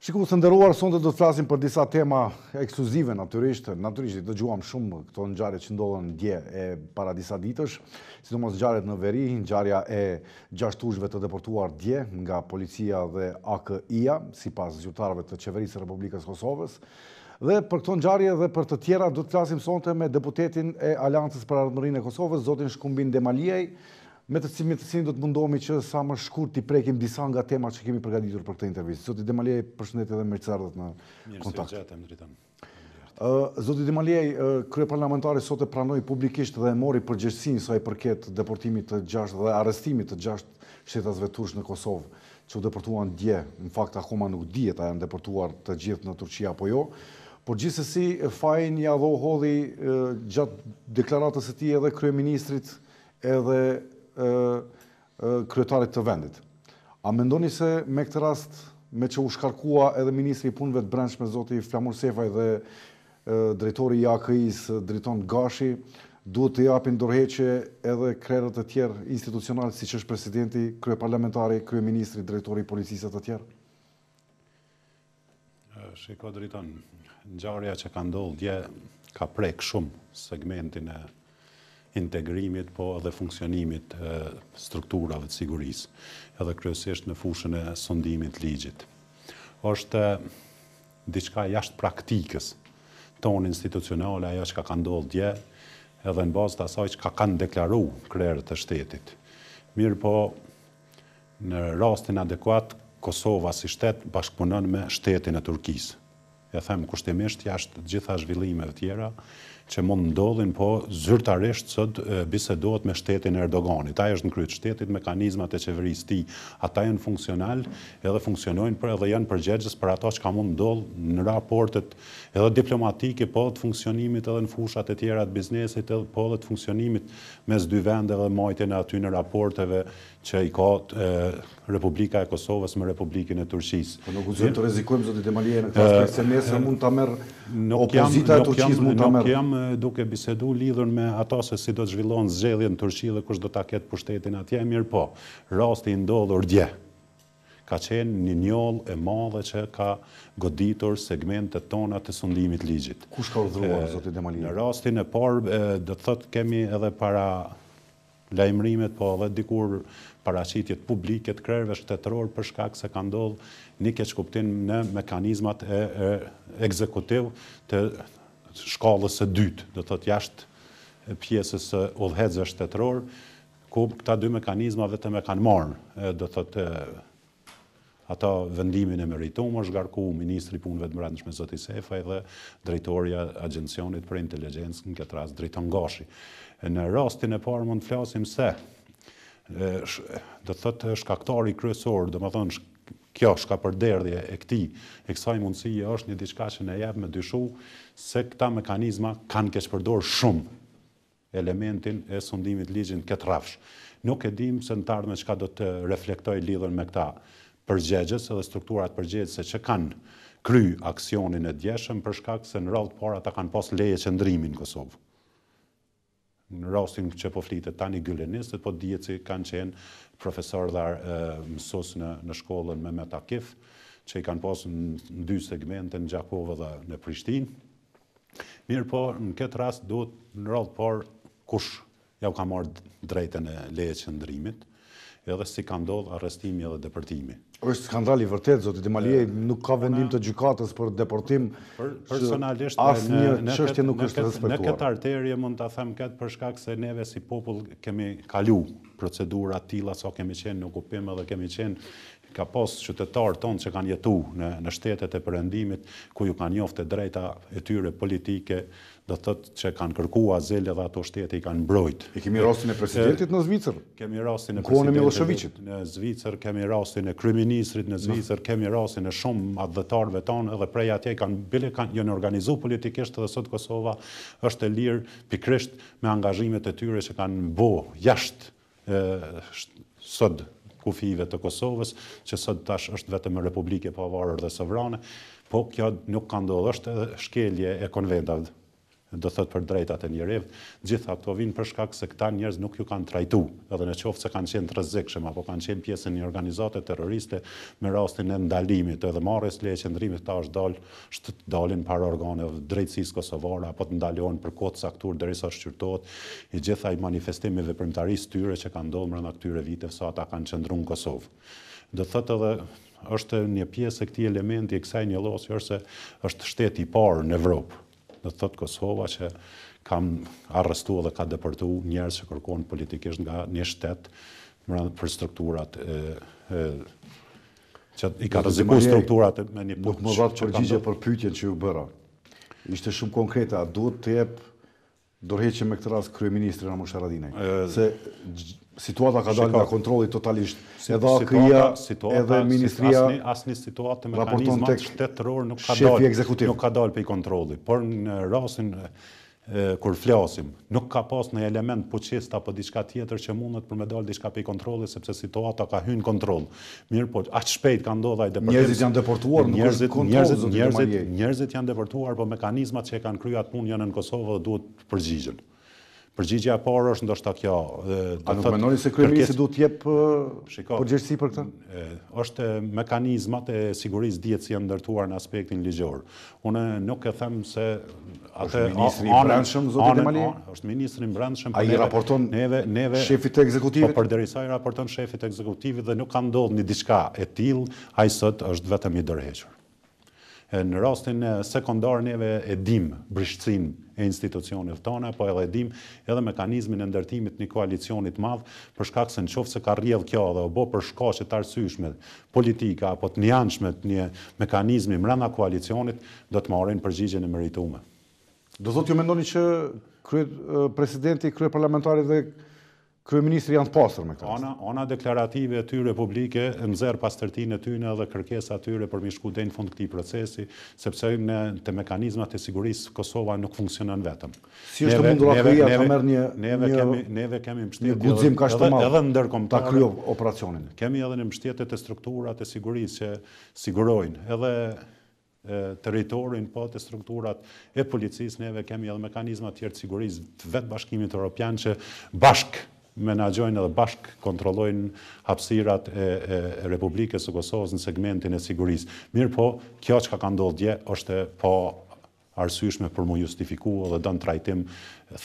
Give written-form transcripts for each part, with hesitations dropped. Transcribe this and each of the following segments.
Shikues të nderuar, sonte do të flasim për disa tema ekskluzive natyrisht dëgjuam shumë këto ngjarje që ndodhen dje e para disa ditësh, sidomos ngjarjet në Veri, ngjarja e 6 ushve të deportuar dje nga policia dhe AKI-ja, sipas zyrtarëve të qeverisë së Republikës Kosovës. Dhe për këto ngjarje dhe për të tjera do të flasim sonte me deputetin e Aleancës për Ardhmërinë e Kosovës, zotin Shkumbin Demalijaj, me të cilin do të mundohemi që sa më shkurt t'i prekim disa nga temat që kemi përgatitur për këtë intervistë. Zoti Demalijaj, përshëndetje dhe mirë se ardhët në Kontakt. Zoti Demalijaj, kryeparlamentari sot e pranoi publikisht dhe e mori përgjegjësinë sa i përket deportimit të 6 dhe arrestimit të 6 shtetasve turq në Kosovë, që u deportuan dje. Në fakt akoma nuk dihet a janë deportuar të gjithë në Turqi apo jo. Por gjithsesi fajin ja hodhi gjatë deklaratës së tij edhe kryeministrit edhe kryetarit të vendit. A mendoni se me këtë rast, me që u shkarkua edhe ministri i punëve të brendshme zoti Flamur Sefaj dhe drejtori i AKI-s drejton Gashi, duhet të japin dorëheqje edhe krerët e tjerë institucional, siç është presidenti, kryeparlamentari, kryeministri, drejtori i policisë të tjerë? Shiko drejton, ngjarja që ka ndodhur dje ka prek shumë segmentin e integrimit, po edhe funksionimit strukturave të sigurisë, edhe kryesisht në fushën e sondimit ligjit. Është diçka jashtë praktikës tonë institucionale, ajo që ka ndodhur dje, edhe në bazë të asaj që kanë deklaruar krerët e shtetit. Mirë po, në rastin adekuat, Kosova si shtet bashkëpunon me shtetin e Turqisë. Ja them kushtimisht jashtë gjitha zhvillimeve tjera që mund ndodhin, po zyrtarisht sot bisedohet me shtetin e Erdoganit. Ai është në krye të shtetit, mekanizmat e qeverisë së tij, ata janë funksional, edhe funksionojnë edhe janë përgjegjës për ato që ka mund ndodh në raportet edhe diplomatike, po të funksionimit edhe në fushat e tjera të biznesit, po edhe të funksionimit mes dy vendeve dhe marrjen e aty në raporteve që i ka Republika e Kosovës me Republikën e Turqisë. Po nuk guxojmë të rrezikojmë zoti Demalijaj në këtë aspekt, se nesër mund ta merr opozita e Turqisë mund ta merr. Nuk jam duke bisedu lidhur me ato se si do të zhvillohen zgjedhjet në Turqi dhe kush do ta ketë pushtetin atje, mirë po. Rasti i ndodhur dje ka qenë një njollë e madhe që ka goditur segmentet tona të sondimit ligjit. Kush ka urdhëruar zoti Demalijaj? Në rastin e parë do të thotë kemi edhe para lajmërimet, po edhe dikur paraqitjet publike të krerëve shtetëror për shkak se ka ndodhur një keqkuptim në mekanizmat e ekzekutiv të shkallës së dytë, do të thotë jashtë pjesës së udhëheqësve shtetëror, ku këta dy mekanizma vetëm e kanë marrë, do të thotë ata vendimin e merituar, zgarku ministri i punëve të brendshme zoti Sefaj dhe drejtori i agjencionit për inteligjencë, në këtë rast drejton Gashi. Në rastin e parë mund të flasim se do të thotë shkaktari kryesor, domethënë kjo shkapërderdhje e kësaj mundësie është një diçka që ne jep me dyshu se këta mekanizma kanë keqpërdorur shumë elementin e sondimit ligjit këtë rrafsh. Nuk e dim se në të ardhmen çka do të reflektoj lidhur me këta përgjegjës edhe strukturat përgjegjëse që kanë kry aksionin e djeshëm për shkak se në radhë të parë ata kanë pas leje qëndrimi në Kosovë. Në rastin që po flitet tani gyllenistët, po dihet se kanë qenë profesor dhe mësues në shkollën Mehmet Akif, që i kanë pasur në dy segmente, në Gjakovë dhe në Prishtinë. Mirë po, në këtë rast duhet në radhë të parë kush ja u ka marrë drejtën e leje qëndrimit, edhe si ka ndodhur arrestimi edhe deportimi. Është skandal i vërtet, zoti Demalijaj, nuk ka vendim të gjykatës për deportim. Personalisht asnjë çështje nuk është respektuar. Në këtë arterje mund ta them këtë për shkak se neve si popull kemi kalu procedura të tilla sa kemi qenë në okupim edhe kemi qenë ka pas qytetarë tonë që kanë jetu në shtetet e perëndimit, ku ju kanë njoftë drejta e tyre politike, do thotë që kanë kërkuar azil edhe ato shtete i kanë mbrojt. E kemi rastin e presidentit në Zvicër. Kemi rastin e presidentit në Zvicër, kemi rastin e kryeministrit në Zvicër, kemi rastin e shumë adhëtarëve tonë edhe prej atje janë organizuar politikisht edhe sot Kosova është e lirë pikrisht me angazhimet e tyre që kanë bë jashtë sot kufive të Kosovës, që sot tash është vetëm Republike pavarur dhe sovrane, po kjo nuk ka ndodhur, është shkelje e konventave do thot për drejtat e njerëzit, gjitha këto vinë për shkak se këta njerëz nuk ju kanë trajtu, edhe në qoftë se kanë qenë të rrezikshëm apo kanë qenë pjesë e një organizate terroriste me rastin e ndalimit edhe marrjes leje qendrimit, ta është dalin para organeve drejtësisë kosovare apo të ndalohen për kohë të caktuar derisa shqyrtohet i gjitha i manifestimeve veprimtarisë tyre që kanë ndodhur brenda këtyre viteve sa ata kanë qëndruar në Kosovë. Do thotë edhe është një pjesë e këtij elementi e kësaj njëllosje është se është shteti i parë në Evropë. Do thotë Kosova që kam arrestuar dhe ka deportuar njerëz që kërkojnë politikisht nga një shtet për strukturat që i ka rrezikuar strukturat me një nuk më dhat përgjigje për pyetjen që ju bëra. Ishte shumë konkrete, a duhet të jep dorëheqje me këtë rast kryeministri Ramush Haradinaj? Se situata ka dalë nga kontrolli totalisht. Edhe AKI-ja, edhe ministria asnjë situatë me mekanizmat shtetëror nuk ka dalë pe kontrolli, por në rastin kur flasim, nuk ka pas në element fuqist apo diçka tjetër që mundet për me dalë diçka pe kontrolli, sepse situata ka hyrë në kontroll. Mirë, po aq shpejt ka ndodhur ai deportim. Njerëzit janë deportuar, njerëzit janë deportuar, po mekanizmat që e kanë kryer atë punë janë në Kosovë dhe duhet përgjigjen. Përgjigjja e parë është ndoshta kjo. A nuk mendoni se kryeministri duhet të jep përgjegjësi për këtë? Është mekanizmat e sigurisë dihet si janë ndërtuar në aspektin ligjor. Unë nuk e them se atë ministri i brendshëm zoti Demalijaj është ministri i brendshëm. Ai raporton neve shefit të ekzekutivit. Po përderisa ai raporton shefit të ekzekutivit dhe nuk ka ndodhur një diçka e tillë, ai sot është vetëm i dorëhequr. Në rastin sekondar neve e dim brishtësinë e institucioneve tona, po edhe e dim edhe mekanizmin e ndërtimit një koalicionit madh, për shkak se nëse ka rrjedh kjo dhe u bë për shkaqe të arsyeshme politika apo të njanshme të një mekanizmi brenda koalicionit, do të marrin përgjigjen e merituar. Do thotë ju mendoni që presidenti, kryeparlamentari dhe kryeministri janë të pastër me këtë? Ana deklarative e tyre publike nxjerr pastërtinë e tyre dhe kërkesat e tyre për mi shku deri në fund këtij procesi, sepse në te mekanizmat e sigurisë Kosova nuk funksionon vetëm. Si është mundur AKI-ja të merr neve kemi mbështetje guxim kaq të madh edhe ndërkombëtar ta kryej operacionin. Kemi edhe në mbështetje të strukturat e sigurisë që sigurojnë edhe territorin, po të strukturat e policisë, neve kemi edhe mekanizma të tjerë të sigurisë të vetë Bashkimit Evropian që bashk menaxhojnë edhe bashk kontrollojnë hapësirat e Republikës së Kosovës në segmentin e sigurisë. Mirë po, kjo që ka ndodhur dje është po arsyeshme për mu justifikuar dhe dën trajtim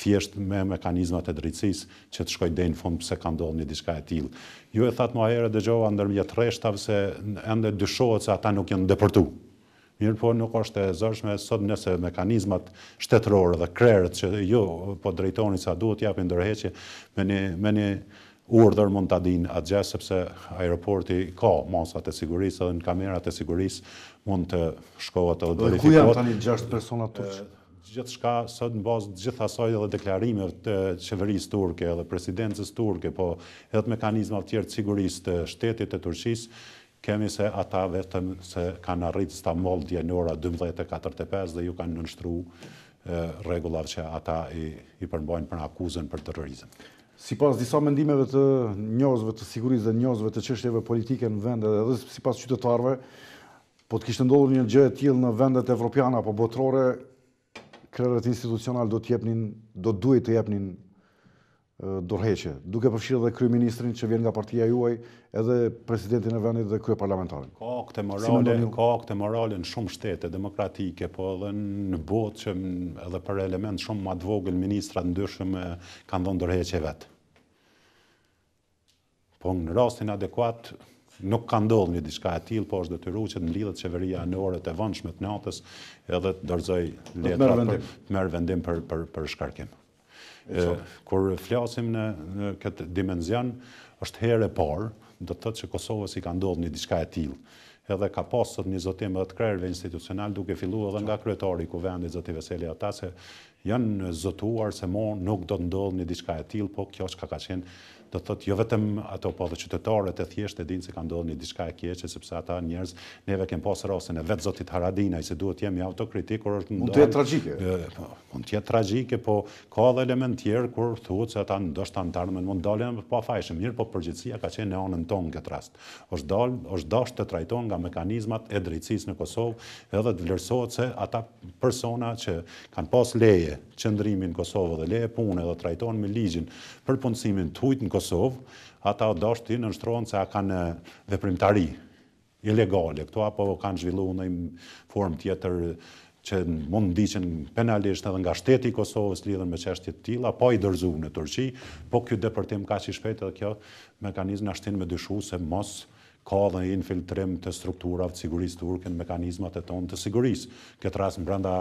thjesht me mekanizmat e drejtësisë që të shkojë deri në fund pse ka ndodhur një diçka e tillë. Ju e thatë më herë dëgjova ndërmjet rreshtave se ende dyshohet se ata nuk janë deportuar. Mirë po nuk është e zërshme sot nëse mekanizmat shtetërore dhe krerët që jo po drejtoni sa duhet japin dorëheqje me një urdhër mund ta dinë atë gjë sepse aeroporti ka masat e sigurisë edhe në kamerat e sigurisë mund të shkohet edhe verifikohet. Ku janë tani 6 persona turq? Gjithçka sot në bazë të gjithë asaj edhe deklarimeve të qeverisë turke edhe presidencës turke, po edhe mekanizma të tjerë të sigurisë të shtetit të Turqisë, kemi se ata vetëm se kanë arrit Stamboll dje në ora 12:45 dhe ju kanë nënshtruar rregullave që ata i përmbajnë për akuzën për terrorizëm. Sipas disa mendimeve të njohësve të sigurisë dhe njohësve të çështjeve politike në vende edhe sipas qytetarëve, po të kishte ndodhur një gjë e tillë në vendet evropiane apo botërore, krerët institucional do duhet të jepnin dorëheqje, duke përfshirë edhe kryeministrin që vjen nga partia juaj, edhe presidentin e vendit dhe kryeparlamentarin. Ka akte morale në shumë shtete demokratike, po edhe në botë që edhe për element shumë më të vogël ministrat ndryshëm kanë dhënë dorëheqje vetë. Po në rastin adekuat nuk ka ndodhur një diçka e tillë, po është detyruar që të mlidhet qeveria në orët e vonshme të natës edhe të dorëzoj letra të merr vendim për shkarkim. Kur flasim në këtë dimension, është herë e parë, do të thotë që Kosovës i ka ndodhur një diçka e tillë. Edhe ka pasur një zotim edhe të krerëve institucional duke filluar edhe nga kryetari i kuvendit zoti Veseli Ata se janë zotuar se nuk do të ndodhë një diçka e tillë, po kjo çka ka qenë do thotë jo vetëm ato po dhe qytetarët e thjeshtë e dinë se ka ndodhur diçka e keqe, sepse ata njerëz neve kemi pasur rastin e vet zotit Haradinaj se duhet jemi autokritik kur është mund të jetë tragjike. Mund të jetë tragjike, po ka edhe element tjerë kur thuhet se ata ndoshta antarmen mund dalin pa fajshëm, mirë, po përgjithësia ka qenë në anën tonë këtë rast. Është dashur të trajtohen nga mekanizmat e drejtësisë në Kosovë, edhe të vlerësohet se ata persona që kanë pas leje qëndrimi në Kosovë dhe leje pune dhe trajtohen me ligjin për punësimin të huajt në Kosovë, ata dashur të nënshtrohen se kanë veprimtari ilegale këto apo kanë zhvilluar në formë tjetër që mund ndiqen penalisht edhe nga shteti i Kosovës lidhen me çështje të tilla, po i dorëzuar në Turqi, po ky deportim kaq i shpejt edhe kjo mekanizëm na shtin me dyshu se mos ka dhe infiltrim të strukturave të sigurisë turke në mekanizmat e tonë të sigurisë. Këtë rast brenda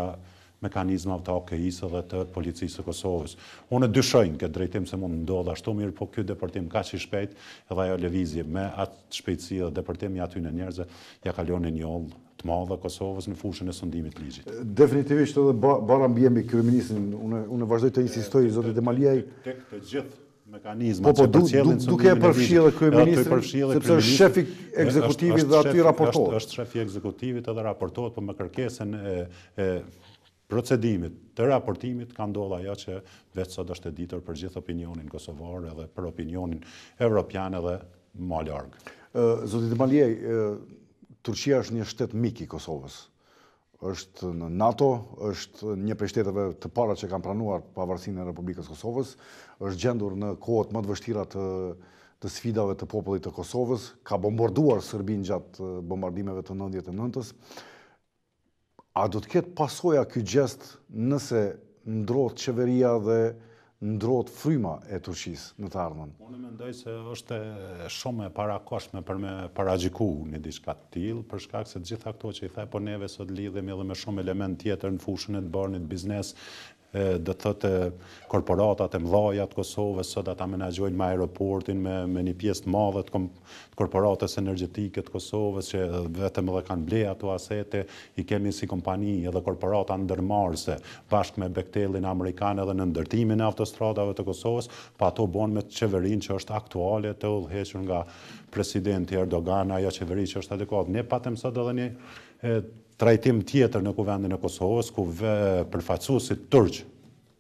mekanizmave të OKI-së dhe të policisë së Kosovës. Unë dyshoj në këtë drejtim se mund ndodh ashtu, mirë, po ky deportim kaq i shpejt edhe ajo lëvizje me atë shpejtësi dhe deportimi aty në njerëzve ja kalon një oll të madhe Kosovës në fushën e sundimit të ligjit. Definitivist edhe bara mbijemi kryeministrin, unë vazhdoj të insistoj zoti Demalijaj tek të gjithë mekanizmat që përcjellin duke e përfshirë kryeministrin, sepse është shefi ekzekutivit dhe aty raportohet. Është shefi ekzekutivit edhe raportohet, por me kërkesën e procedimit të raportimit ka ndodhur ajo që vetë sot është e ditur për gjithë opinionin kosovar edhe për opinionin evropian edhe më larg. Zoti Demalijaj, Turqia është një shtet mik i Kosovës. Është në NATO, është një prej shteteve të para që kanë pranuar pavarësinë e Republikës Kosovës, është gjendur në kohët më të vështira të sfidave të popullit të Kosovës, ka bombarduar Serbinë gjatë bombardimeve të 99-s. A do të ketë pasoja ky gjest nëse ndrohet qeveria dhe ndrohet fryma e Turqisë në të ardhmen? Unë mendoj se është shumë e parakoshme për me paragjiku një diçka të tillë, për shkak se të gjitha këto që i the, po neve sot lidhemi edhe me shumë element tjetër në fushën e të bërnit biznes, do të thotë korporatat e mëdha të Kosovës, sot ata menaxhojnë me aeroportin, me një pjesë të madhe të korporatës energjetike të Kosovës që vetëm edhe kanë ble ato asete, i kemi si kompani edhe korporata ndërmarrëse bashkë me Bechtelin amerikan edhe në ndërtimin e autostradave të Kosovës, pa ato bën me qeverinë që është aktuale të udhëhequr nga presidenti Erdogan, ajo qeveri që është adekuat. Ne patëm sot edhe një trajtim tjetër në kuvendin e Kosovës, ku përfaqësuesit turq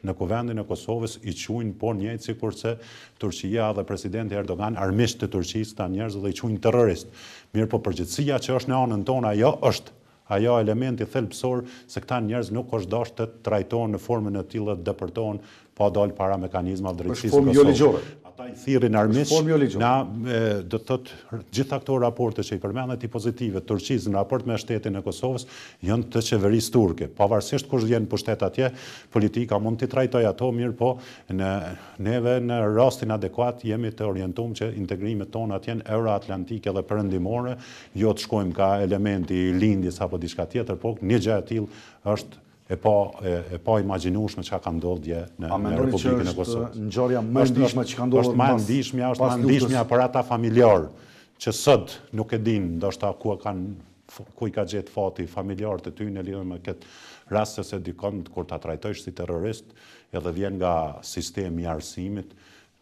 në kuvendin e Kosovës i quajnë po njëjtë sikurse Turqia dhe presidenti Erdogan armiqtë të Turqisë, ta njerëz dhe i quajnë terrorist. Mirë, po përgjithësia që është në anën tonë ajo elementi thelbësor se këta njerëz nuk është dashur të trajtohen në formën e tillë të deportohen pa dalë para mekanizmave drejtësisë së Kosovës. Ata i thirrin armiq, na do të thotë gjitha këto raporte që i përmendet i pozitive Turqisë në raport me shtetin e Kosovës janë të qeverisë turke. Pavarësisht kush vjen në pushtet atje, politika mund t'i trajtojë ato mirë, po neve në rastin adekuat jemi të orientuar që integrimet tona të jenë euroatlantike dhe perëndimore, jo të shkojmë ka elementi i lindjes apo diçka tjetër, po një gjë e tillë është e pa imagjinueshme çka ka ndodhur dje në Republikën e Kosovës. Ngjarja më e ndihshme që ka ndodhur është më e ndihshmja për ata familjar që sot nuk e dinë ndoshta ku i ka gjetë fati familjarët e tyre lidhur me këtë rast se dikon kur ta trajtojsh si terrorist edhe vjen nga sistemi i arsimit,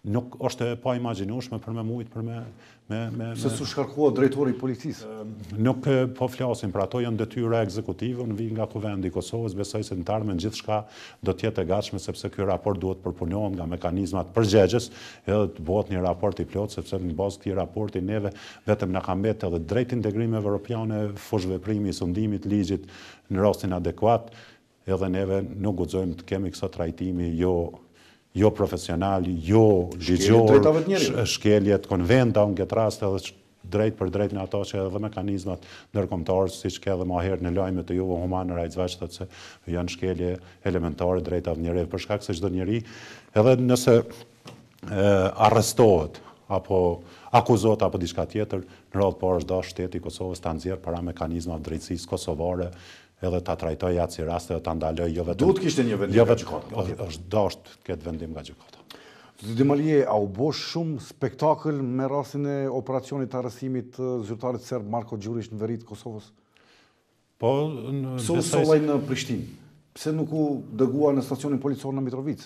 nuk është e pa imagjinueshme për me mujt për me se su shkarkua drejtori i policisë. Nuk po flasim për ato, janë detyra ekzekutive, unë vi nga kuvendi i Kosovës, besoj se në të ardhmen gjithçka do të jetë e gatshme sepse ky raport duhet përpunohet nga mekanizmat përgjegjës, edhe të bëhet një raport i plot sepse në bazë këtij raporti neve vetëm na ka mbetë edhe drejt integrimeve evropiane, fushveprimi i sundimit ligjit në rastin adekuat, edhe neve nuk guxojmë të kemi kësaj trajtimi jo profesional, jo ligjor, shkeljet konventa në këtë rast edhe drejt për drejt në ato që edhe mekanizmat ndërkombëtar, siç ka edhe më herë në lajmet e juve Human Rights Watch thotë se janë shkelje elementare drejta të njerëzve për shkak se çdo njeri edhe nëse arrestohet apo akuzohet apo diçka tjetër, në radhë parë është dashur shteti i Kosovës ta nxjerrë para mekanizmave drejtësisë kosovare edhe ta trajtojë atë si raste dhe ta ndalojë jo vetëm. Duhet kishte një vendim nga gjykata. Është dashur këtë vendim nga gjykata. Zoti Demalijaj, a u bë shumë spektakël me rastin e operacionit të arrestimit të zyrtarit serb Marko Đurić në veri të Kosovës? Po, pse u sollai në Prishtinë? Pse nuk u dëgua në stacionin policor në Mitrovic?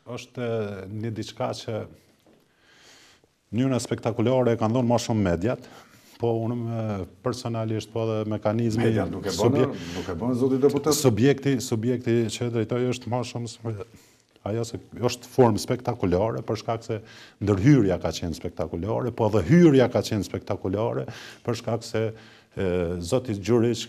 Është një diçka që Mënyra spektakolare kanë dhënë më shumë mediat, po unë personalisht po edhe mekanizmi... Mediat nuk e bën zoti deputet? Subjekti që drejtoj është më shumë... Ajo se është formë spektakolare, për shkak se ndërhyrja ka qenë spektakolare, po edhe hyrja ka qenë spektakolare, për shkak se zoti Gjuriç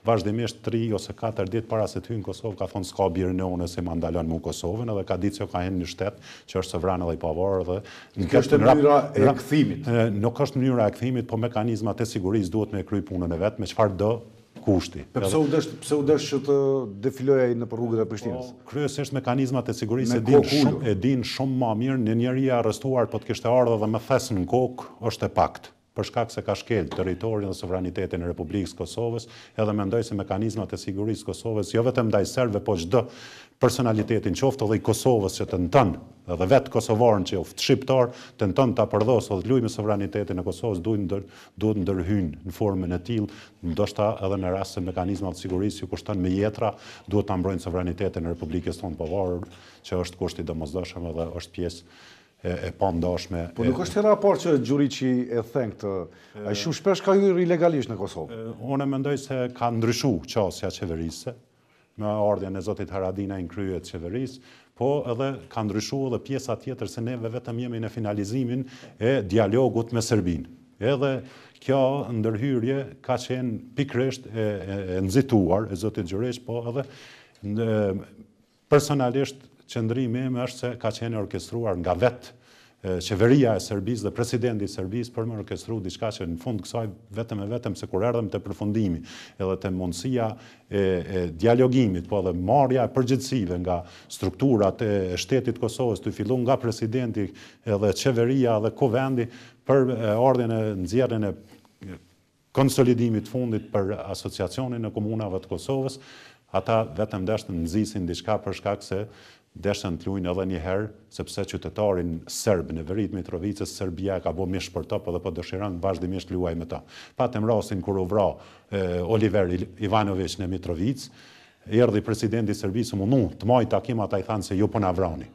vazhdimisht 3 ose 4 ditë para se të hyjë në Kosovë ka thonë s'ka birën e unë se ma ndalon mu Kosovën, edhe ka ditë se ka henë një shtet që është sovran edhe i pavarur dhe... Kjo është mënyra e kthimit. Nuk është mënyra e kthimit, po mekanizmat e sigurisë duhet me kry punën e vet, me çfarë do kushti. Pse u desh që të defiloja në rrugët e Prishtinës? Kryesisht mekanizmat e sigurisë e din shumë më mirë, në njeri i arrestuar po të kishte ardhur dhe me thes në kokë është e pakt. Për shkak se ka shkel territorin dhe sovranitetin e Republikës Kosovës, edhe mendoj se mekanizmat e sigurisë Kosovës, jo vetëm ndaj serbëve, po çdo personalitetin qoftë edhe i Kosovës që tenton, edhe vetë kosovarën që është shqiptar, tenton ta përdosë dhe lujë me sovranitetin e Kosovës, duhet ndërhyjnë në formën e tillë, ndoshta edhe në rast se mekanizmat e sigurisë ju kushton me jetra, duhet ta mbrojnë sovranitetin e Republikës tonë pavarur, që është kushti domosdoshëm edhe është pjesë e pandashme. Po nuk është hera parë që Gjuriçi e thënë këtë, ai shumë shpesh ka hyrë ilegalisht në Kosovë. Unë mendoj se ka ndryshuar qasja qeverisë, me ardhjen e zotit Haradinaj në krye të qeverisë, po edhe ka ndryshuar edhe pjesa tjetër se neve vetëm jemi në finalizimin e dialogut me Serbinë. Edhe kjo ndërhyrje ka qenë pikërisht e nxituar e zotit Gjuriç, po edhe personalisht qëndrimi im është se ka qenë orkestruar nga vetë qeveria e Serbisë dhe presidenti i Serbisë për me orkestru diçka që në fund kësaj vetëm se kur erdhëm te përfundimi edhe te mundësia e dialogimit, po edhe marrja e përgjegjësive nga strukturat e shtetit Kosovës, të filluar nga presidenti edhe qeveria dhe kuvendi për ardhjen e nxjerrjen e konsolidimit fundit për asociacionin e komunave të Kosovës, ata vetëm deshtën nxisin diçka për shkak se deshtën të luajnë edhe një herë, sepse qytetarin serb në veri të Mitrovicës, Serbia ka bërë mish për top edhe po dëshiron vazhdimisht luajë me ta. Patëm rastin kur u vra Oliver Ivanović në Mitrovicë, erdhi presidenti i Serbisë mundu të marrë takim, ata i thanë se ju po na vrani.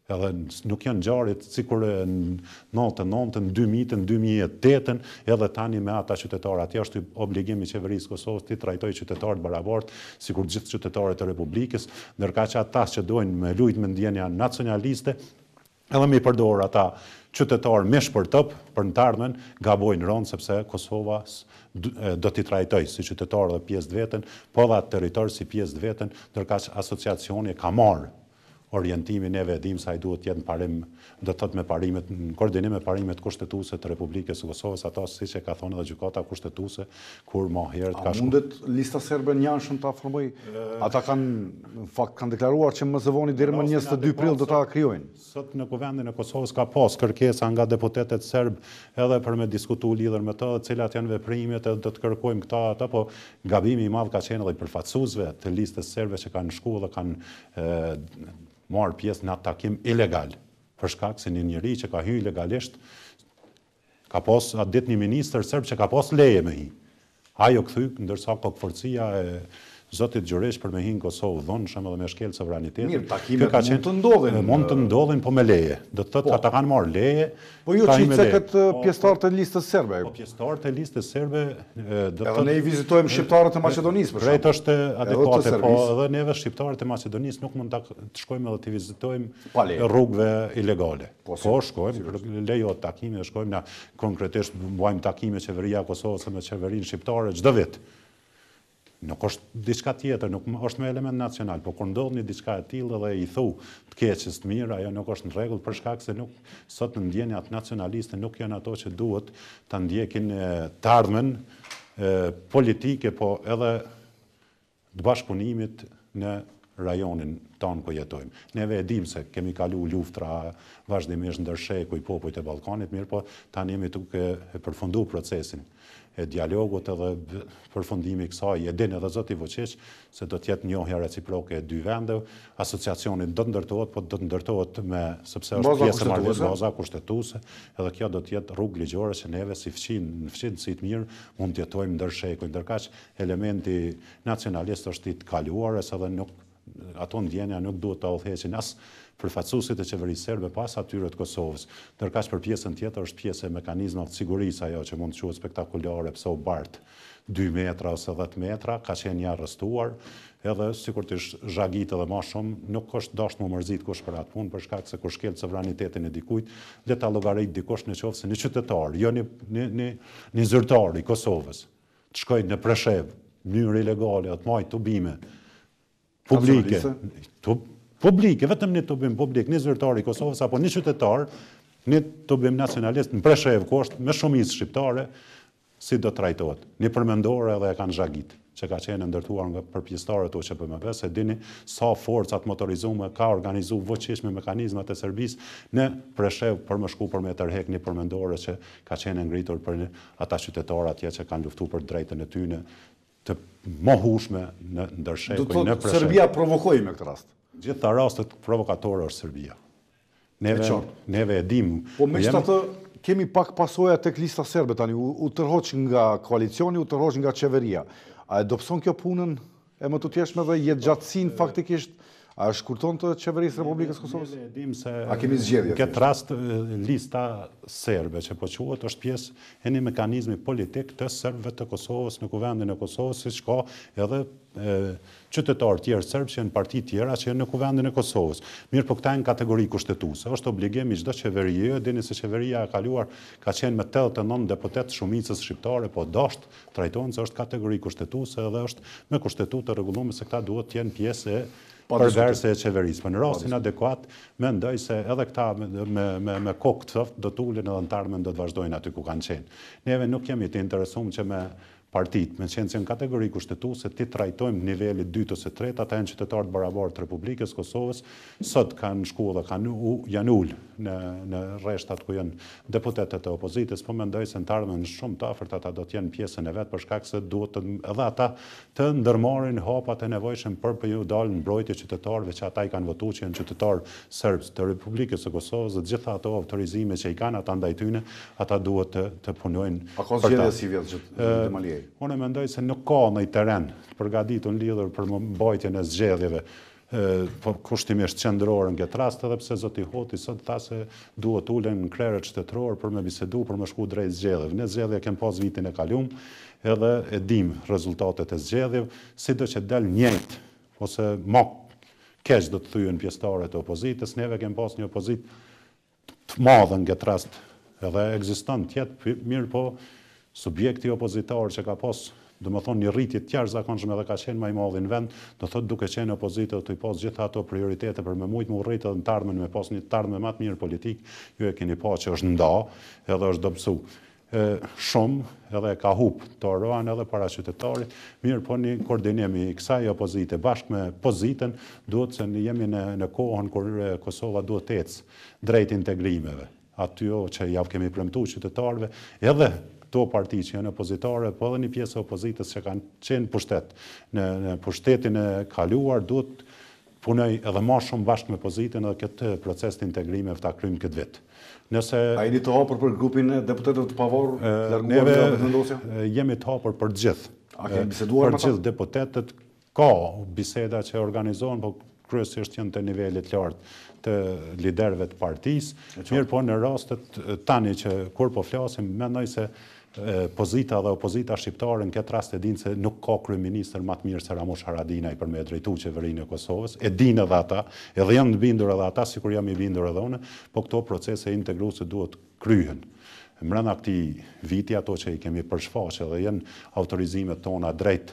Edhe nuk janë ngjarjet sikur në 99, në 2000, në 2008, edhe tani me ata qytetarë. Atje është obligim i qeverisë Kosovës të trajtoj qytetarët barabartë, sikur gjithë qytetarët e Republikës, ndërka që ata që dojnë me lujt me ndjenja nacionaliste, edhe me i përdor ata qytetarë mish për top, për në të ardhmen, gabojnë rënd, sepse Kosova do t'i trajtoj si qytetarë dhe pjesë të vetën, po dhe atë territor si pjesë të vetën, ndërka që asociacioni ka marrë orientimin neve e dim sa i duhet jetë në parim, do të thotë me parimet, në koordinim me parimet kushtetuese të Republikës së Kosovës, ato siç e ka thonë edhe gjykata kushtetuese, kur më herët ka shkuar. A mundet lista serbe njanshëm ta formoj? Ata në fakt kanë deklaruar që më së voni deri më 22 prill do ta krijojnë. Sot në kuvendin e Kosovës ka pas kërkesa nga deputetët serb edhe për me diskutu lidhur me to, cilat janë veprimet edhe do të kërkojmë këta ata, po gabimi i madh ka qenë edhe i përfaqësuesve të listës serbe që kanë shkuar dhe kanë marrë pjesë në atë takim ilegal, për shkak se një njeri që ka hyrë ilegalisht, ka pas atë ditë një ministër serb që ka pas leje me hi. Ajo kthy, ndërsa kokëforcia e zotit Gjuriç për me hi në Kosovë dhunshëm edhe me shkel sovranitetin. Mirë, takimet mund të ndodhin. Mund të ndodhin, po me leje. Do të thotë ata kanë marrë leje. Po ju çicekët pjesëtarët e listës serbe. Po pjesëtarët e listës serbe do të thotë ne i vizitojmë shqiptarët e Maqedonisë për shkak. Drejt është adekuate, po edhe neve shqiptarët e Maqedonisë nuk mund të shkojmë edhe të vizitojmë rrugëve ilegale. Po shkojmë, lejohet takime, shkojmë na konkretisht bëjmë takime qeveria e Kosovës me qeverinë shqiptare çdo vit. Nuk është diçka tjetër, nuk është me element nacional, po kur ndodh një diçka e tillë dhe i thu të keqës të mirë, ajo nuk është në rregull për shkak se nuk sot në ndjenjat nacionaliste nuk janë ato që duhet ta ndjekin të ardhmen politike, po edhe të bashkëpunimit në rajonin tonë ku jetojmë. Neve e dim se kemi kalu luftra vazhdimisht ndër sheku i popujt e Ballkanit, mirë, po tani jemi duke përfundu procesin e dialogut edhe përfundimi i kësaj, e din edhe zoti Vučić se do të jetë njohja reciproke e dy vendeve, asociacioni do të ndërtohet, po do të ndërtohet sepse është pjesë e marrëdhënies baza kushtetuese, edhe kjo do të jetë rrugë ligjore që neve si në fqin si të mirë mund të jetojmë ndër shekuj, ndërkaq elementi nacionalist është i të kaluarës edhe nuk ato ndjenja nuk duhet të udhëheqin as përfaqësuesit e qeverisë serbe pas atyre të Kosovës. Ndërkaq për pjesën tjetër është pjesë e mekanizmave të sigurisë ajo që mund të quhet spektakolare pse u bart 2 metra ose 10 metra, ka qenë një arrestuar, edhe sikur të zhagit edhe ma shumë, nuk është dashur më mërzit kush për atë punë, për shkak se kur shkel sovranitetin e dikujt, le ta llogarit dikush në qoftë se një qytetar, jo një zyrtar i Kosovës, të shkojë në Preshev, mënyrë ilegale, të marrë tubime publike, vetëm një tubim publik, një zyrtar i Kosovës apo një qytetar, një tubim nacionalist në Preshev, ku është me shumicë shqiptare, si do trajtohet. Një përmendore edhe e kanë zhagit, që ka qenë ndërtuar nga përpjesëtarët o QPMB, se dini sa forcat motorizume ka organizu vëqish me mekanizmat e Serbisë në Preshev për më shku për me tërhek një përmendore që ka qenë ngritur për ata qytetarë atje që kanë luftu për drejtën e tyne të mohushme në ndërshekuj në Preshev. Do të thotë Serbia provokoi me këtë rast? Gjitha rastet provokatore është Serbia. Neve e dim. Po me qëta të kemi pak pasoja tek lista serbe tani, u tërhoq nga koalicioni, u tërhoq nga qeveria. A e dopson kjo punën e më të tjeshme dhe jetë gjatësin faktikisht, a shkurton të qeverisë Republikës Kosovës? Ne dim se a kemi zgjedhje? Në këtë rast lista serbe që po quhet është pjesë e një mekanizmi politik të serbëve të Kosovës në kuvendin e Kosovës, siç ka edhe qytetarë tjerë serbë që janë parti tjera që janë në kuvendin e Kosovës. Mirë, po këta janë kategori kushtetuese. Është obligim i çdo qeverie, dini se qeveria e kaluar ka qenë me 89 deputet shumicës shqiptare, po dasht trajtohen se është kategori kushtetuese dhe është me kushtetutë të rregulluar se këta duhet të jenë pjesë e përverse e qeverisë. Për në rastin adekuat, mendoj se edhe këta me kokë të thoft do të ulen edhe antarmen do të vazhdojnë aty ku kanë qenë. Neve nuk jemi të interesuar që me partit, me qenë që në kategori kushtetuese ti trajtojmë nivelit 2 ose 3, ata janë qytetarët barabartë të Republikës Kosovës, sot kanë shku dhe janë ullë në rreshtat ku janë deputetet e opozitës, po mendoj se ndarmen shumë të afërt ata do të jenë pjesën e vet për shkak se duhet edhe ata të ndërmarrin hapat e nevojshëm për ju dalë mbrojtje qytetarëve që ata i kanë votuar që janë qytetarë serbë të Republikës së Kosovës, dhe gjitha ato autorizime që i kanë ata ndaj tyne, ata duhet të punojnë. A ka zgjedhje si vjet Demalijaj? Unë mendoj se nuk ka në i teren përgatitur lidhur për mbajtjen e zgjedhjeve, kushtimisht qendrore në këtë rast, edhe pse zoti Hoti sot tha se duhet ulen në krerët shtetëror për me bisedu, për me shku drejt zgjedhjeve. Ne zgjedhje kem pas vitin e kalum, edhe e dim rezultatet e zgjedhjeve, sido që del njëjtë, ose ma keq do të thyen pjesëtarët e opozitës, neve kem pas një opozit të madhe në këtë rast, edhe ekziston tjetë mirë, po subjekti opozitar që ka pas, do më thonë, një rritje të jashtëzakonshme edhe ka qenë më i madh në vend, do thotë duke qenë opozitë të i pas gjitha ato prioritete për me mujt më rritë edhe në tarmen me pas një tarme më të mirë politik, ju e keni pa që është nda, edhe është dobësu shumë, edhe ka hup të oran edhe para qytetarit, mirë po një koordinimi i kësaj opozite bashkë me pozitën, duhet se jemi në kohën kur Kosova duhet të ecë drejt integrimeve. Aty që javë kemi premtuar qytetarëve, edhe këto parti që janë opozitare, po edhe një pjesë e opozitës që kanë qenë pushtet. Në pushtetin e kaluar duhet punoj edhe ma shumë bashkë me pozitën edhe këtë proces të integrimeve ta kryjmë këtë vit. A jeni të hapur për grupin e deputetëve të pavarur? Neve jemi të hapur për gjithë. A keni biseduar me ta? Për gjithë deputetët, ka biseda që organizohen, po kryesisht janë të nivelit lartë të liderëve të partisë. Mirë po në rastet tani që kur po flasim, mendoj se pozita dhe opozita shqiptare në këtë rast e dinë se nuk ka kryeministër më të mirë se Ramush Haradinaj për me drejtuar qeverinë e Kosovës. E dinë edhe ata, edhe janë të bindur edhe ata, sikur jam i bindur edhe unë, po këto procese integruese duhet kryhen. Mbrana këtij viti ato që i kemi përshfaqur dhe janë autorizimet tona drejt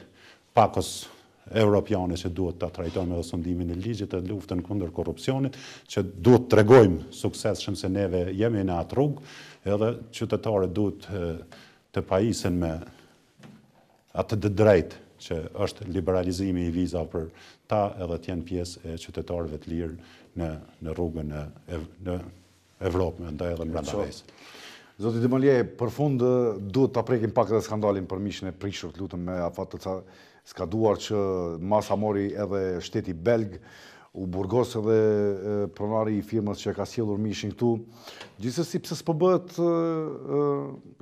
pakos europiane që duhet të trajtojmë edhe sundimin e ligjit e luftën kundër korrupsionit, që duhet të tregojmë suksesshëm se neve jemi në atë rrugë, edhe qytetarët duhet të pajisen me atë të drejtë që është liberalizimi i vizave për ta edhe të jenë pjesë e qytetarëve të lirë në rrugën në Evropë, ndaj edhe brenda vesë. Zoti Demalijaj, për fund duhet ta prekim pak edhe skandalin për mishin e prishur, lutem, me afat të skaduar që masa mori edhe shteti belg, u burgos edhe pronari i firmës që ka sjellur mishin këtu. Gjithsesi pse s'po bëhet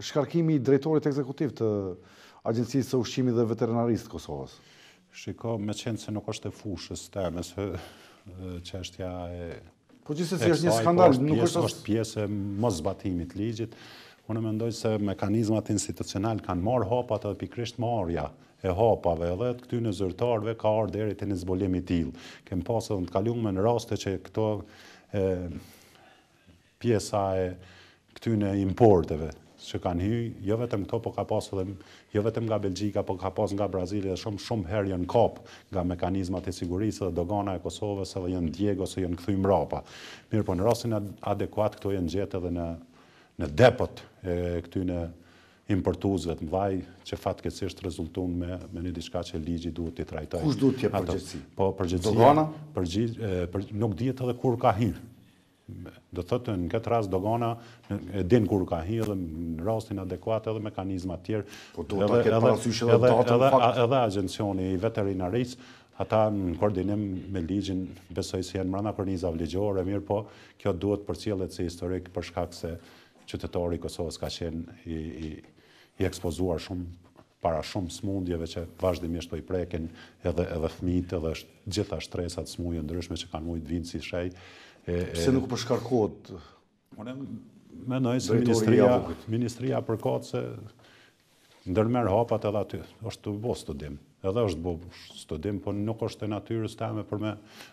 shkarkimi i drejtorit ekzekutiv të Agjencisë së Ushqimit dhe Veterinarisë të Kosovës? Shiko, me qenë se nuk është e fushës teme, se çështja e Po gjithsesi është një skandal, nuk është pjesë e mos zbatimit ligjit. Unë mendoj se mekanizmat institucional kanë marrë hapat edhe pikërisht marrja e hapave edhe të këtyre zyrtarëve ka ardhur deri te një zbulim i tillë. Kem pasur të kaluar në raste që këto pjesa e këtyre importeve që kanë hyrë, jo vetëm këto, po ka pasur edhe jo vetëm nga Belgjika, po ka pasur nga Brazili dhe shumë herë janë kap nga mekanizmat e sigurisë dhe dogana e Kosovës edhe janë djeg ose janë kthy mbrapa. Mirë, po në rastin adekuat këto janë gjetë edhe në depot e këtyre importuesve të mëdhaj që fatkeqësisht rezulton me një diçka që ligji duhet t'i trajtojë. Kush duhet të jepë përgjegjësi? Po përgjegjësia. Dogana? Nuk dihet edhe kur ka hyrë. Do thotë në këtë rast dogana e din kur ka hyrë dhe në rastin adekuat edhe mekanizma të tjerë. Po duhet ta ketë parasysh edhe datën fakt. Edhe agjencioni i veterinarisë, ata në koordinim me ligjin besoj se janë brenda kornizave ligjore, mirë po kjo duhet përcjellet si historik për shkak se qytetari i Kosovës ka qenë i ekspozuar para shumë smundjeve që vazhdimisht po i prekin edhe fëmijët edhe gjitha shtresat smundje ndryshme që kanë mujt vinë si shej. Pse nuk përshkarkohet? Unë mendoj se ministria përkohët se ndërmerr hapat edhe aty. Është të bo studim. Edhe është bo studim, po nuk është e natyrës teme për me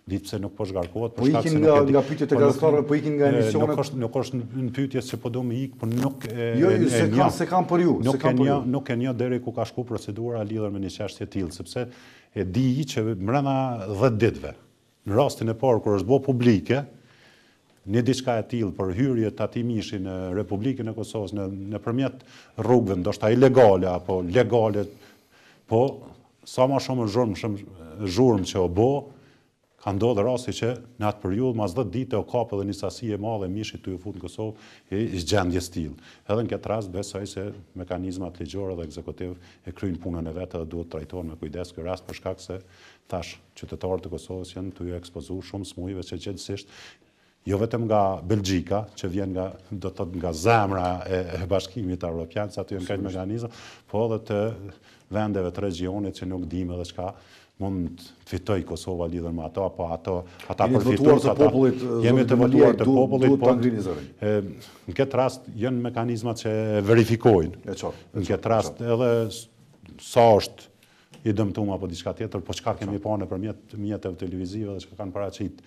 ditë pse nuk po zgarkohet. Po ikin nga pyetjet e gazetarëve, po ikin nga emisionet. Nuk është në pyetjes që po do me ikë, po nuk Jo, se kanë për ju. Nuk e një deri ku ka shku procedura lidhur me një çështje të tillë, sepse e di që brenda 10 ditëve, në rastin e parë kur është bë publike, një diçka e tillë për hyrje të atij mishi në Republikën e Kosovës nëpërmjet rrugëve ndoshta ilegale apo legale, po sa më shumë zhurmë që o bo, ka ndodhur rasti që në atë periudhë mas 10 ditë o kap edhe një sasi e madhe mishit të ju fut në Kosovë i gjendjes tillë. Edhe në këtë rast besoj se mekanizmat ligjore dhe ekzekutiv e kryjnë punën e vetë dhe duhet trajtohen me kujdes ky rast për shkak se tash qytetarët e Kosovës janë të ju ekspozuar shumë smujve që gjithsesi jo vetëm nga Belgjika, që vjen nga zemra e Bashkimit Evropian, sa aty janë këto mekanizma, po edhe të vendeve të regjionit që nuk dimë edhe çka mund të fitoj Kosova lidhur me ato, apo ata përfitojnë. Jemi të votuar të popullit, po në këtë rast janë mekanizmat që verifikojnë. Në këtë rast edhe sa është i dëmtuar apo diçka tjetër, po çka kemi pa nëpërmjet mjeteve televizive dhe çka kanë paraqit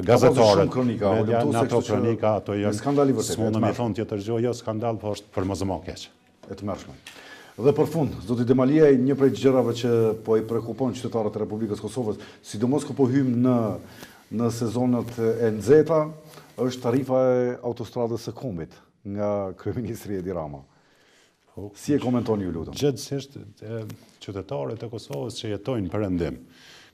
gazetarët. Në ato kronika ato janë skandali vërtet. Mund të thonë tjetër gjë, jo skandal, po është për mos më keq. E të mërshme. Dhe për fund, zoti Demalijaj, një prej gjërave që po i prekupon qytetarët e Republikës Kosovës, sidomos ku po hym në sezonet e nxehta, është tarifa e autostradës së Kombit nga kryeministri Edi Rama. Si e komenton ju, lutem? Gjithsesi qytetarët e Kosovës që jetojnë perëndim,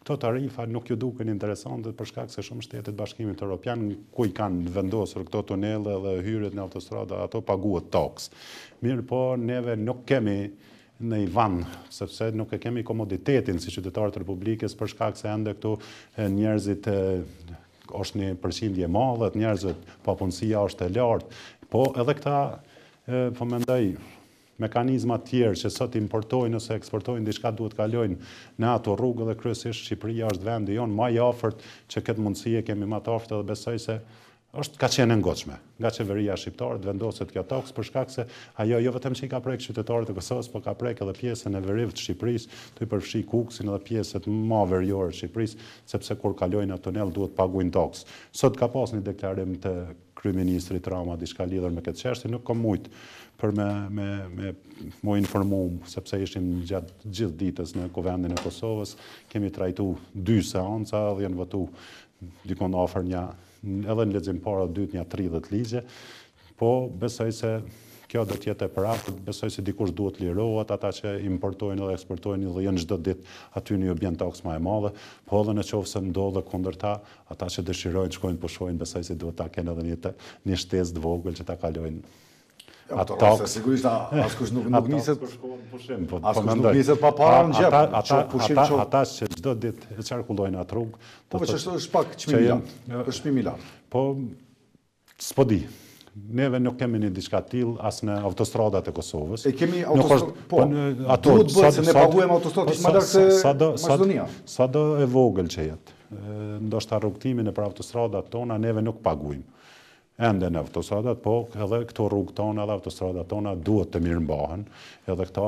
këto tarifa nuk ju duken interesante për shkak se shumë shtete të Bashkimit Evropian ku i kanë vendosur këto tunele dhe hyrjet në autostrada, ato paguhet taks. Mirë po, neve nuk kemi në Ivan, sepse nuk e kemi komoditetin si qytetarët e Republikës për shkak se ende këtu njerëzit është një përqindje e madhe, njerëzit papunësia është e lartë, po edhe këta po mendoj mekanizmat tjerë që sot importojnë ose eksportojnë diçka duhet kalojnë në ato rrugë dhe kryesisht Shqipëria është vendi jonë më i afërt që këtë mundësi e kemi më të afërt dhe besoj se ka qenë e ngocshme. Nga qeveria shqiptare vendoset kjo taks për shkak se ajo jo vetëm që i ka prek qytetarët e Kosovës, po ka prek edhe pjesën e veriut të Shqipërisë, të i përfshi Kuksin edhe pjesët më veriore të Shqipërisë, sepse kur kalojnë atë tunel duhet paguajnë taks. Sot ka pas një deklarim të kryeministrit Rama diçka lidhur me këtë çështje, nuk kam mujt për me informu, sepse ishim gjatë gjithë ditës në Kuvendin e Kosovës, kemi trajtu 2 seanca dhe janë votu dikon afër edhe në lexim para dytë një 30 ligje, po besoj se kjo do të jetë e paratë, besoj se dikush duhet lirohet, ata që importojnë dhe eksportojnë dhe janë çdo ditë aty në bjen taks më e madhe, po edhe nëse ndodhe kundërta, ata që dëshirojnë shkojnë pushojnë, besoj se duhet ta kenë edhe një shtesë të vogël që ta kalojnë. Sigurisht askush nuk niset askush nuk niset pa para në xhep. Ata që çdo ditë e qarkullojnë atë rrugë. Po është pak çmimi lart. Po s'po di. Neve nuk kemi një diçka tillë as në autostradat e Kosovës. E kemi autostradë, po. Ato duhet bëhet se ne paguajmë autostradë më lart se Maqedonia. Sado e vogël që jetë. ndoshta rrugtimin e për autostradat tona neve nuk paguajmë. Ende në autostradat, po edhe këto rrugë tona dhe autostradat tona duhet të mirëmbahen, edhe këta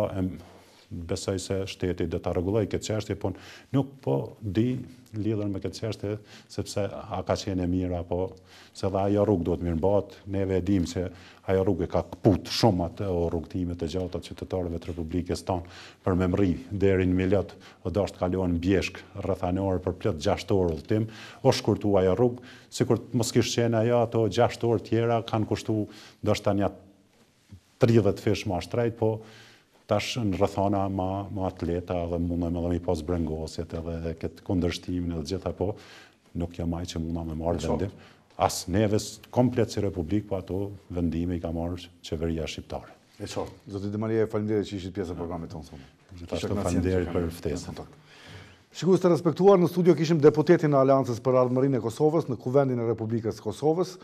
besoj se shteti do ta rregullojë këtë çështje, po nuk po di lidhur me këtë çështje sepse a ka qenë e mirë apo se dhe ajo rrugë duhet mirëmbahet. Neve e dimë se ajo rrugë ka kaput shumë atë rrugtimet e gjata të qytetarëve të Republikës tonë për me mri deri në Milot, o dashur të kalohen bjeshk rrethanore për plot 6 orë udhtim, o shkurtu ajo rrugë, sikur mos kishte qenë ajo ato 6 orë tjera kanë kushtu ndoshta një 30 fish më shtrejt, po tash në rrethana ma atleta dhe mundem edhe mi pas brengosjet edhe këtë kundërshtimin edhe gjitha, po nuk jam ai që mundam me marrë vendim. As neve komplet si Republikë, po ato vendime i ka marrë qeveria shqiptare. E qartë. Zoti Demalijaj, faleminderit që ishit pjesë e programit tonë sonë. Gjithashtu faleminderit për ftesën. Shikues të respektuar, në studio kishim deputetin e Aleancës për Ardhmërinë e Kosovës në Kuvendin e Republikës Kosovës,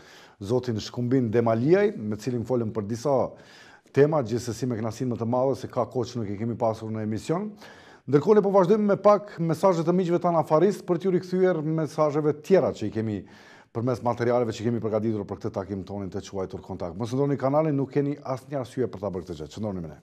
zotin Shkumbin Demalijaj, me cilin folëm për disa tema, gjithsesi me kënaqësinë më të madhe se ka kohë që nuk e kemi pasur në emision. Ndërkohë ne po vazhdojmë me pak mesazhe të miqve tanë afarist për t'ju rikthyer mesazheve tjera që i kemi përmes materialeve që kemi përgatitur për këtë takim tonin të quajtur Kontakt. Mos ndroni kanalin, nuk keni asnjë arsye për ta bërë këtë gjë. Çndroni me ne.